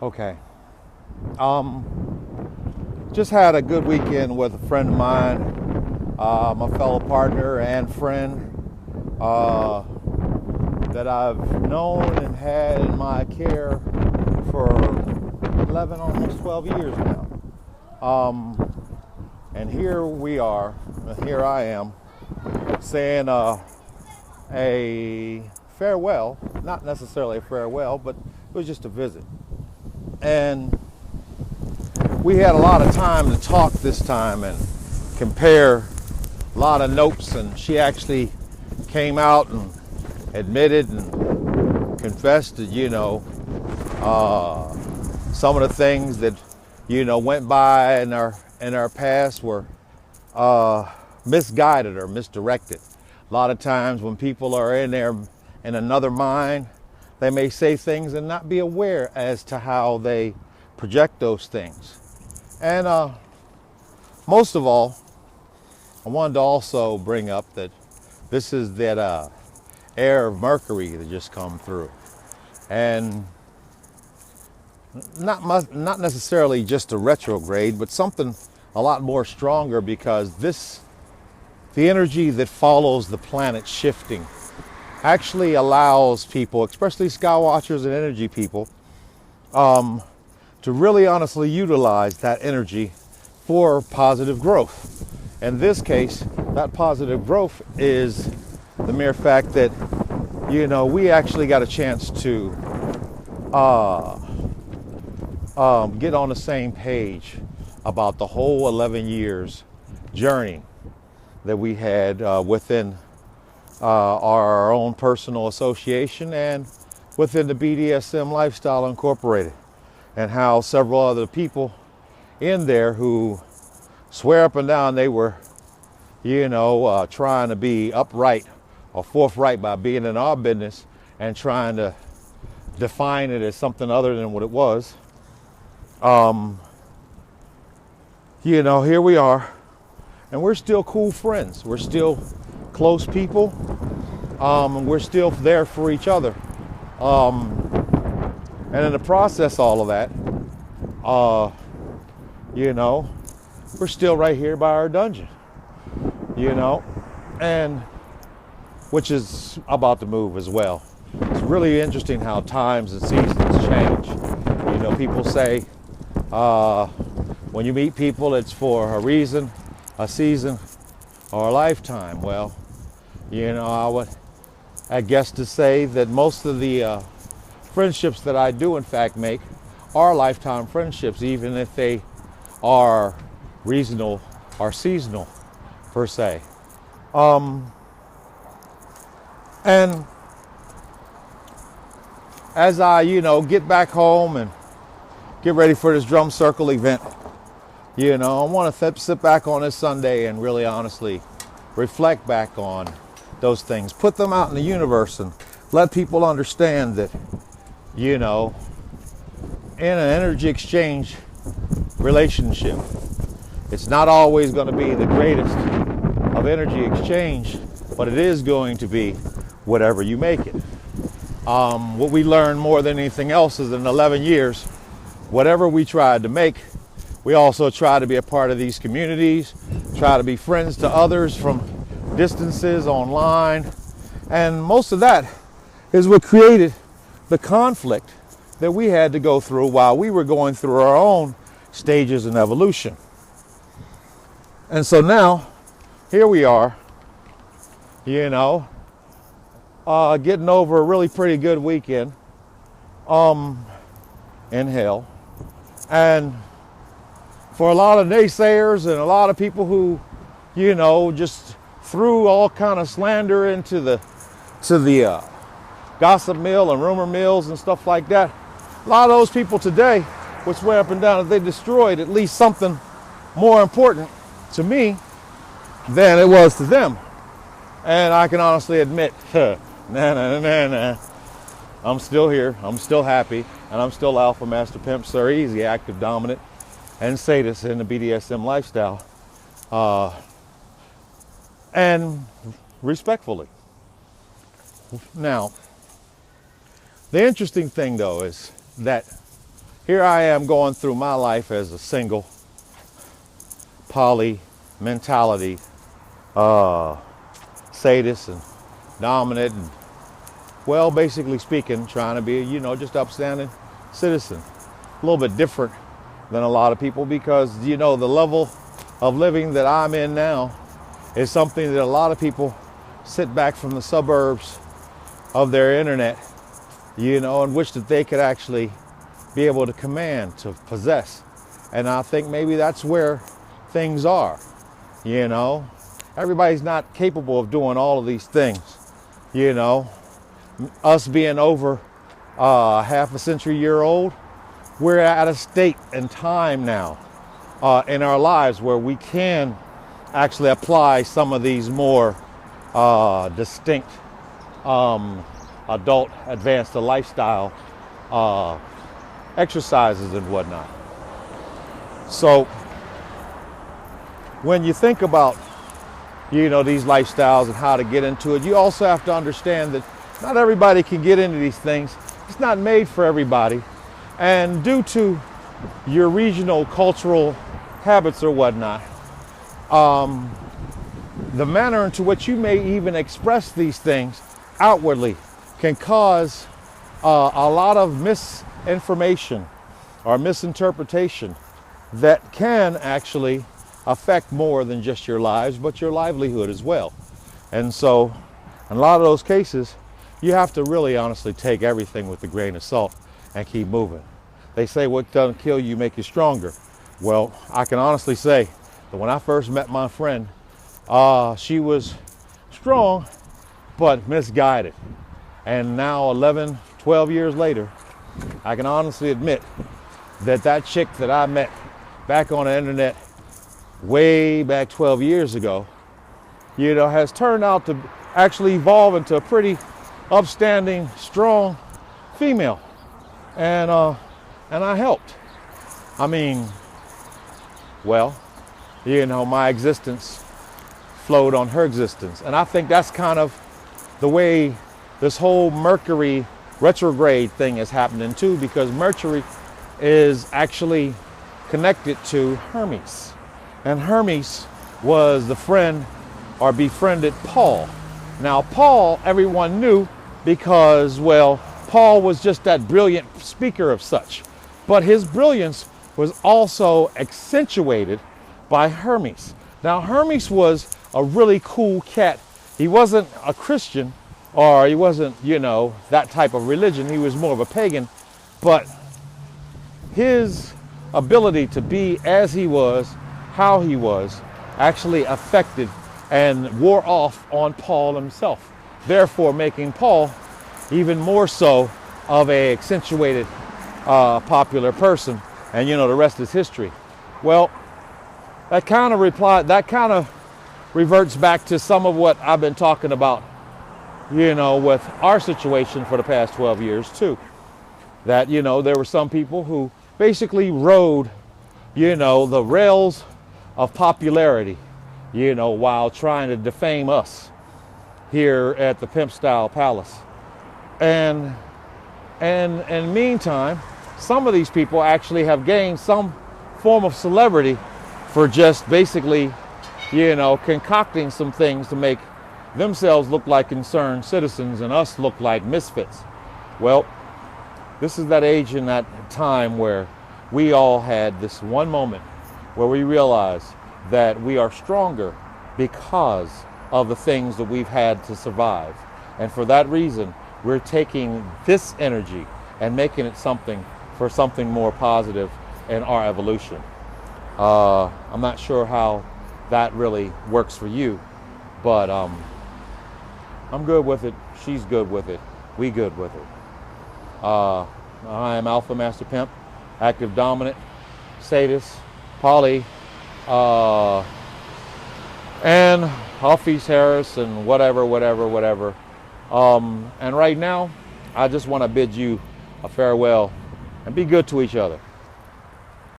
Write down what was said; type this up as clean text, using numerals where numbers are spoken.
Okay. Just had a good weekend with a friend of mine, my fellow partner and friend uh, that I've known and had in my care for 11, almost 12 years now. And here we are, here I am, saying a farewell, not necessarily a farewell, but it was just a visit. And we had a lot of time to talk this time and compare a lot of notes, and she actually came out and admitted and confessed that, some of the things that, went by in our past were misguided or misdirected. A lot of times when people are in another mind, they may say things and not be aware as to how they project those things. And most of all, I wanted to also bring up that this is that air of Mercury that just come through. And not necessarily just a retrograde, but something a lot more stronger, because the energy that follows the planet shifting actually allows people, especially sky watchers and energy people, to really honestly utilize that energy for positive growth. In this case, that positive growth is the mere fact that, we actually got a chance to get on the same page about the whole 11 years journey that we had within our own personal association and within the BDSM Lifestyle Incorporated, and how several other people in there who swear up and down they were, trying to be upright or forthright by being in our business and trying to define it as something other than what it was. Here we are, and we're still cool friends. We're still close people, and we're still there for each other. And in the process, all of that, we're still right here by our dungeon, and which is about to move as well. It's really interesting how times and seasons change. People say when you meet people, it's for a reason, a season, or a lifetime. Well, I guess to say that most of the friendships that I do in fact make are lifetime friendships, even if they are regional or seasonal per se. And as I, get back home and get ready for this drum circle event, I want to sit back on this Sunday and really honestly reflect back on those things, put them out in the universe, and let people understand that, in an energy exchange relationship, it's not always going to be the greatest of energy exchange, but it is going to be whatever you make it. What we learned more than anything else is in 11 years, whatever we tried to make, we also try to be a part of these communities, try to be friends to others from distances online. And most of that is what created the conflict that we had to go through while we were going through our own stages in evolution. And so now, here we are, getting over a really pretty good weekend in hell. And for a lot of naysayers and a lot of people who, just threw all kind of slander into the gossip mill and rumor mills and stuff like that, a lot of those people today would swear up and down that they destroyed at least something more important to me than it was to them. And I can honestly admit, nah. I'm still here, I'm still happy, and I'm still Alpha Master Pimp Sir Easy, active dominant, and sadist in the BDSM lifestyle. And respectfully. Now, the interesting thing though is that here I am going through my life as a single, poly mentality, sadist and dominant, and well, basically speaking, trying to be, just upstanding citizen. A little bit different than a lot of people because, the level of living that I'm in now is something that a lot of people sit back from the suburbs of their internet, and wish that they could actually be able to command, to possess. And I think maybe that's where things are, Everybody's not capable of doing all of these things, Us being over half a century year old, we're at a state and time now in our lives where we can actually apply some of these more distinct adult advanced lifestyle exercises and whatnot. So when you think about these lifestyles and how to get into it, you also have to understand that not everybody can get into these things. It's not made for everybody. And due to your regional cultural habits or whatnot, the manner into which you may even express these things outwardly can cause a lot of misinformation or misinterpretation that can actually affect more than just your lives, but your livelihood as well. And so in a lot of those cases, you have to really honestly take everything with a grain of salt and keep moving. They say what doesn't kill you make you stronger. Well, I can honestly say that when I first met my friend, she was strong, but misguided. And now 11, 12 years later, I can honestly admit that that chick that I met back on the internet way back 12 years ago, has turned out to actually evolve into a pretty upstanding, strong female. And I helped. I mean, well, my existence flowed on her existence. And I think that's kind of the way this whole Mercury retrograde thing is happening too, because Mercury is actually connected to Hermes. And Hermes was the friend or befriended Paul. Now, Paul, everyone knew because, well, Paul was just that brilliant speaker of such. But his brilliance was also accentuated by Hermes. Now, Hermes was a really cool cat. He wasn't a Christian, or he wasn't, that type of religion. He was more of a pagan. But his ability to be as he was, how he was, actually affected and wore off on Paul himself, therefore making Paul even more so of a accentuated popular person. And the rest is history. Well, that kind of reverts back to some of what I've been talking about, with our situation for the past 12 years too. That, there were some people who basically rode, the rails of popularity, while trying to defame us here at the Pimp Style Palace. And meantime, some of these people actually have gained some form of celebrity for just basically, concocting some things to make themselves look like concerned citizens and us look like misfits. Well, this is that age and that time where we all had this one moment where we realize that we are stronger because of the things that we've had to survive. And for that reason, we're taking this energy and making it something more positive in our evolution. I'm not sure how that really works for you, but I'm good with it. She's good with it. We good with it. I am Alpha Master Pimp, active dominant, sadist, poly, and Hafiz Harris and whatever. And right now, I just want to bid you a farewell and be good to each other.